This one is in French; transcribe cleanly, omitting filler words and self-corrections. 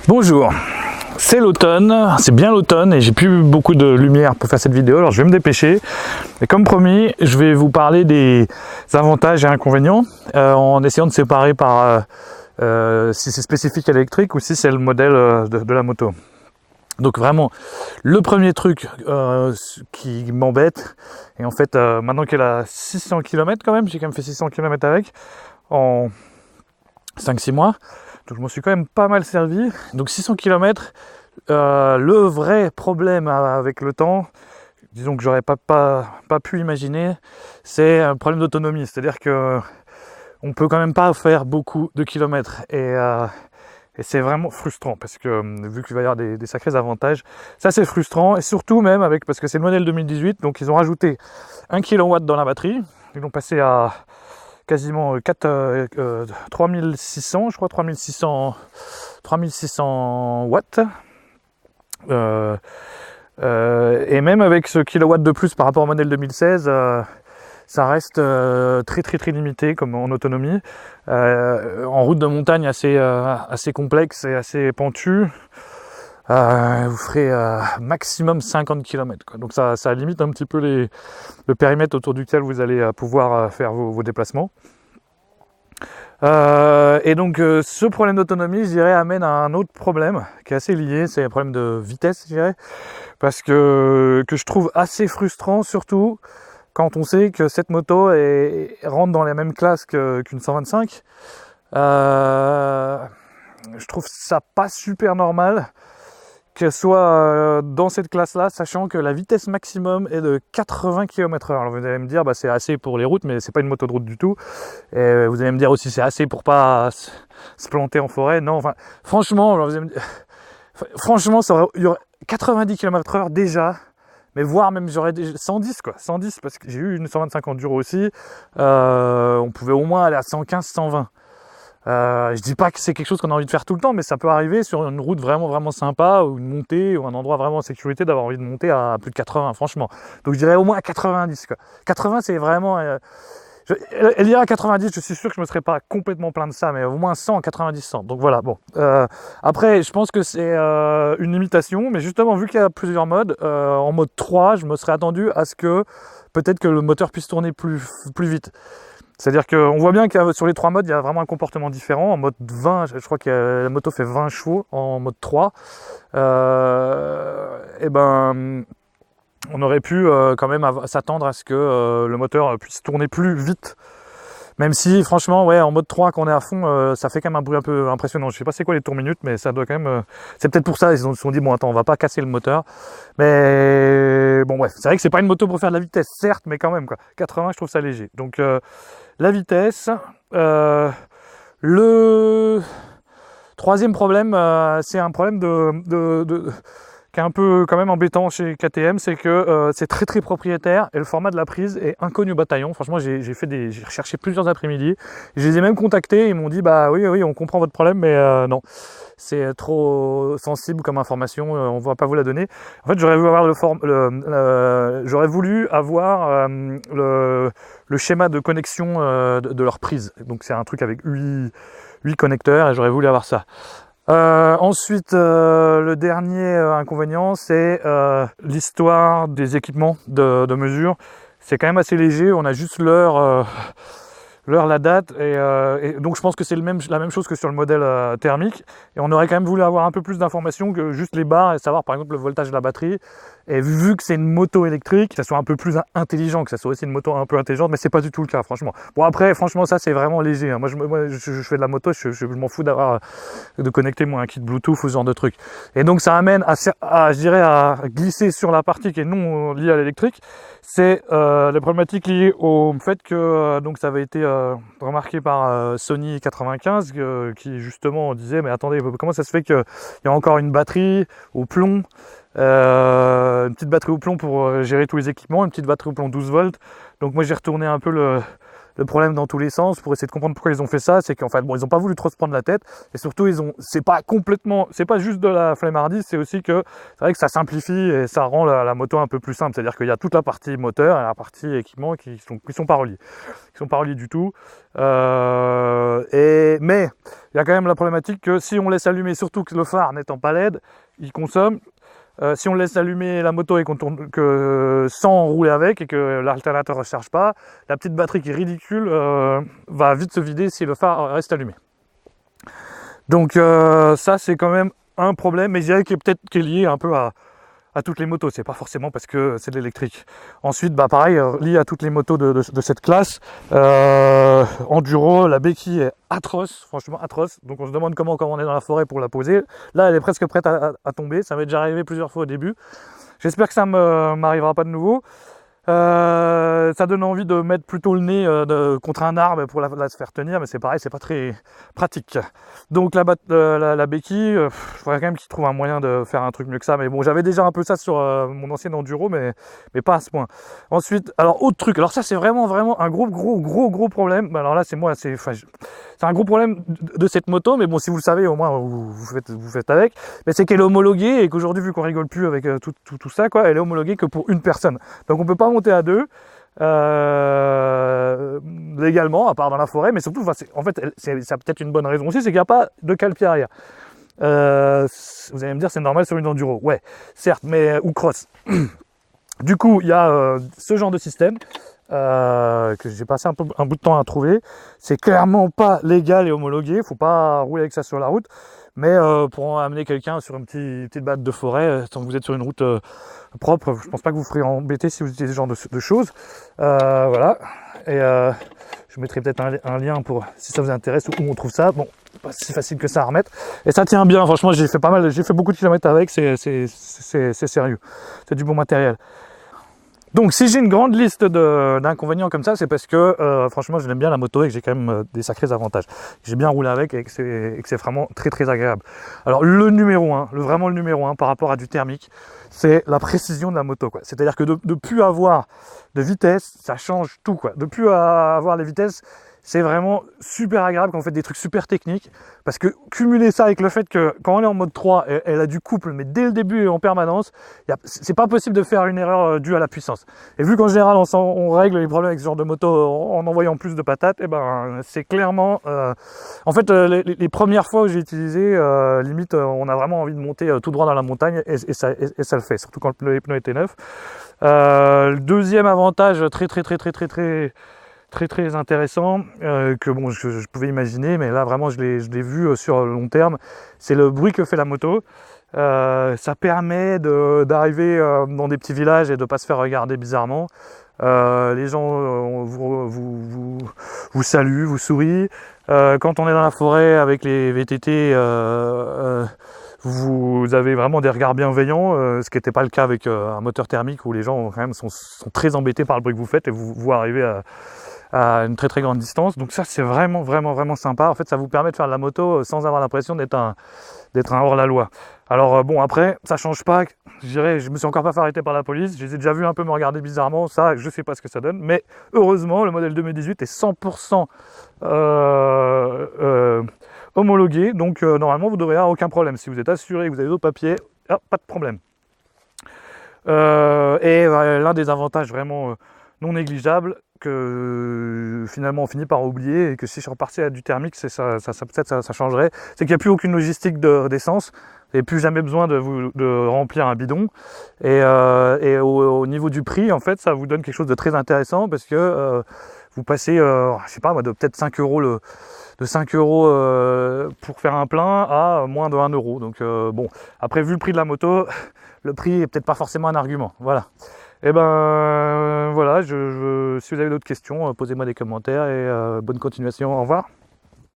Bonjour, c'est l'automne, c'est bien l'automne et j'ai plus beaucoup de lumière pour faire cette vidéo, alors je vais me dépêcher. Et comme promis, je vais vous parler des avantages et inconvénients en essayant de séparer par si c'est spécifique à l'électrique ou si c'est le modèle de la moto. Donc vraiment, le premier truc qui m'embête, et en fait maintenant qu'elle a 600 km quand même, j'ai quand même fait 600 km avec en 5-6 mois, donc je m'en suis quand même pas mal servi. Donc 600 km, le vrai problème avec le temps, disons que j'aurais pas pu imaginer, c'est un problème d'autonomie. C'est-à-dire que on peut quand même pas faire beaucoup de kilomètres et c'est vraiment frustrant parce que vu qu'il va y avoir des sacrés avantages, ça c'est frustrant et surtout même avec parce que c'est le modèle 2018, donc ils ont rajouté 1 kW dans la batterie, ils l'ont passé à quasiment 3600, je crois 3600 watts. Et même avec ce kilowatt de plus par rapport au modèle 2016, ça reste très limité comme en autonomie. En route de montagne assez complexe et assez pentue, vous ferez maximum 50 km, quoi. Donc ça limite un petit peu le périmètre autour duquel vous allez pouvoir faire vos déplacements. Et donc ce problème d'autonomie, je dirais, amène à un autre problème qui est assez lié, c'est un problème de vitesse, je dirais, parce que je trouve assez frustrant, surtout quand on sait que cette moto rentre dans la même classe qu'une 125. Je trouve ça pas super normal qu'elle soit dans cette classe-là, sachant que la vitesse maximum est de 80 km/h. Alors vous allez me dire, bah, c'est assez pour les routes, mais c'est pas une moto de route du tout. Et vous allez me dire aussi, c'est assez pour pas se planter en forêt. Non, enfin, franchement, alors vous allez me dire, franchement, il y aurait 90 km/h déjà, mais voire même j'aurais 110 quoi, 110 parce que j'ai eu une 125 enduro aussi. On pouvait au moins aller à 115, 120. Je dis pas que c'est quelque chose qu'on a envie de faire tout le temps, mais ça peut arriver sur une route vraiment sympa, ou une montée, ou un endroit vraiment en sécurité, d'avoir envie de monter à plus de 80, franchement. Donc je dirais au moins à 90, quoi. 80, c'est vraiment... elle ira à 90, je suis sûr que je me serais pas complètement plein de ça, mais au moins 100, 90, 100. Donc voilà, bon. Après, je pense que c'est une limitation, mais justement, vu qu'il y a plusieurs modes, en mode 3, je me serais attendu à ce que peut-être que le moteur puisse tourner plus vite. C'est-à-dire qu'on voit bien que sur les 3 modes, il y a vraiment un comportement différent. En mode 20, je crois que la moto fait 20 chevaux en mode 3. Et ben, on aurait pu quand même s'attendre à ce que le moteur puisse tourner plus vite. Même si, franchement, ouais, en mode 3, quand on est à fond, ça fait quand même un bruit un peu impressionnant. Je sais pas c'est quoi les tours minutes, mais ça doit quand même... c'est peut-être pour ça, ils se sont dit, bon, attends, on va pas casser le moteur. Mais bon, bref, c'est vrai que c'est pas une moto pour faire de la vitesse, certes, mais quand même, quoi. 80, je trouve ça léger. Donc, la vitesse. Le troisième problème, c'est un problème qui est un peu quand même embêtant chez KTM, c'est que c'est très propriétaire et le format de la prise est inconnu au bataillon. Franchement, j'ai recherché plusieurs après-midi, je les ai même contactés, ils m'ont dit bah oui, on comprend votre problème, mais non, c'est trop sensible comme information, on ne va pas vous la donner. En fait, j'aurais voulu avoir le schéma de connexion de leur prise. Donc c'est un truc avec 8 connecteurs et j'aurais voulu avoir ça. Ensuite, le dernier inconvénient, c'est l'histoire des équipements de mesure. C'est quand même assez léger, on a juste l'heure, la date, et donc je pense que c'est la même chose que sur le modèle thermique, et on aurait quand même voulu avoir un peu plus d'informations que juste les barres et savoir par exemple le voltage de la batterie. Et vu que c'est une moto électrique, que ça soit un peu plus intelligent, que ça soit aussi une moto un peu intelligente, mais c'est pas du tout le cas, franchement. Bon, après, franchement, ça c'est vraiment léger, hein. Moi je fais de la moto, je m'en fous de connecter moi un kit Bluetooth ou ce genre de truc. Et donc ça amène je dirais à glisser sur la partie qui est non liée à l'électrique. C'est les problématiques liées au fait que donc ça avait été remarqué par Sony 95 qui justement disait mais attendez, comment ça se fait qu'il y a encore une batterie au plomb, une petite batterie au plomb pour gérer tous les équipements, une petite batterie au plomb 12 volts. Donc moi j'ai retourné un peu le problème dans tous les sens pour essayer de comprendre pourquoi ils ont fait ça, c'est qu'en fait, bon, ils n'ont pas voulu trop se prendre la tête, et surtout, c'est pas juste de la flemmardise, c'est aussi que c'est vrai que ça simplifie et ça rend la moto un peu plus simple. C'est-à-dire qu'il y a toute la partie moteur et la partie équipement qui sont pas reliés, du tout. Mais il y a quand même la problématique que si on laisse allumer, surtout que le phare n'étant pas LED, il consomme. Si on laisse allumer la moto et qu'on tourne sans rouler avec et que l'alternateur ne recharge pas, la petite batterie qui est ridicule va vite se vider si le phare reste allumé. Donc ça c'est quand même un problème, mais je dirais qu'il est lié un peu à toutes les motos, c'est pas forcément parce que c'est de l'électrique. Ensuite, bah pareil, lié à toutes les motos de cette classe, enduro, la béquille est atroce, franchement atroce. Donc on se demande comment on est dans la forêt pour la poser. Là, elle est presque prête à tomber, ça m'est déjà arrivé plusieurs fois au début. J'espère que ça m'arrivera pas de nouveau. Ça donne envie de mettre plutôt le nez contre un arbre pour la se faire tenir, mais c'est pareil, c'est pas très pratique. Donc la béquille, il faudrait quand même qu'ils trouvent un moyen de faire un truc mieux que ça. Mais bon, j'avais déjà un peu ça sur mon ancien enduro, mais pas à ce point. Ensuite, alors autre truc, alors ça c'est vraiment un gros problème. Alors là c'est un gros problème de cette moto, mais bon, si vous le savez, au moins vous faites avec. Mais c'est qu'elle est homologuée et qu'aujourd'hui, vu qu'on rigole plus avec tout ça, quoi, elle est homologuée que pour une personne. Donc on peut pas monter à deux légalement, à part dans la forêt, mais surtout, en fait, ça peut-être une bonne raison aussi, c'est qu'il n'y a pas de cale-pied arrière. Vous allez me dire, c'est normal sur une enduro. Ouais, certes, mais ou cross. Du coup, il y a ce genre de système. Que j'ai passé un bout de temps à trouver. C'est clairement pas légal et homologué, faut pas rouler avec ça sur la route, mais pour amener quelqu'un sur une petite balade de forêt, tant que vous êtes sur une route propre, je pense pas que vous ferez embêter si vous utilisez ce genre de choses. Voilà, et je mettrai peut-être un lien pour si ça vous intéresse, où on trouve ça. Bon, pas si facile que ça à remettre, et ça tient bien, franchement j'ai fait beaucoup de kilomètres avec, c'est sérieux, c'est du bon matériel. Donc si j'ai une grande liste d'inconvénients comme ça, c'est parce que franchement je l'aime bien la moto et que j'ai quand même des sacrés avantages. J'ai bien roulé avec et que c'est vraiment très agréable. Alors le numéro 1, vraiment le numéro 1 par rapport à du thermique, c'est la précision de la moto, quoi. C'est-à-dire que de plus avoir de vitesse, ça change tout, quoi. De plus avoir les vitesses, c'est vraiment super agréable quand on fait des trucs super techniques, parce que cumuler ça avec le fait que quand on est en mode 3, elle a du couple, mais dès le début et en permanence, c'est pas possible de faire une erreur due à la puissance. Et vu qu'en général on règle les problèmes avec ce genre de moto en envoyant plus de patates, et ben c'est clairement... En fait, les premières fois où j'ai utilisé, limite on a vraiment envie de monter tout droit dans la montagne, et ça le fait, surtout quand les pneus étaient neufs. Le deuxième avantage très intéressant que bon je pouvais imaginer, mais là vraiment je l'ai vu sur le long terme, c'est le bruit que fait la moto. Ça permet d'arriver dans des petits villages et de pas se faire regarder bizarrement. Les gens vous saluent, vous sourient. Quand on est dans la forêt avec les VTT, vous avez vraiment des regards bienveillants, ce qui n'était pas le cas avec un moteur thermique où les gens quand même sont très embêtés par le bruit que vous faites et vous arrivez à une très grande distance. Donc ça c'est vraiment sympa. En fait ça vous permet de faire de la moto sans avoir l'impression d'être un hors-la-loi. Alors bon, après ça change pas, je dirais, je me suis encore pas fait arrêter par la police, je les ai déjà vu un peu me regarder bizarrement, ça je sais pas ce que ça donne, mais heureusement le modèle 2018 est 100% homologué, donc normalement vous devriez avoir aucun problème. Si vous êtes assuré, que vous avez d'autres papiers, pas de problème. Et l'un des avantages vraiment non négligeables, que finalement on finit par oublier, et que si je repartais à du thermique, peut-être ça changerait, c'est qu'il n'y a plus aucune logistique d'essence, vous n'avez plus jamais besoin de remplir un bidon, et au niveau du prix, en fait, ça vous donne quelque chose de très intéressant, parce que vous passez, je sais pas moi, de peut-être 5 euros de 5 euros pour faire un plein à moins de 1 euro. Donc bon, après vu le prix de la moto, le prix est peut-être pas forcément un argument. Voilà. Et ben voilà, si vous avez d'autres questions, posez-moi des commentaires, et bonne continuation. Au revoir.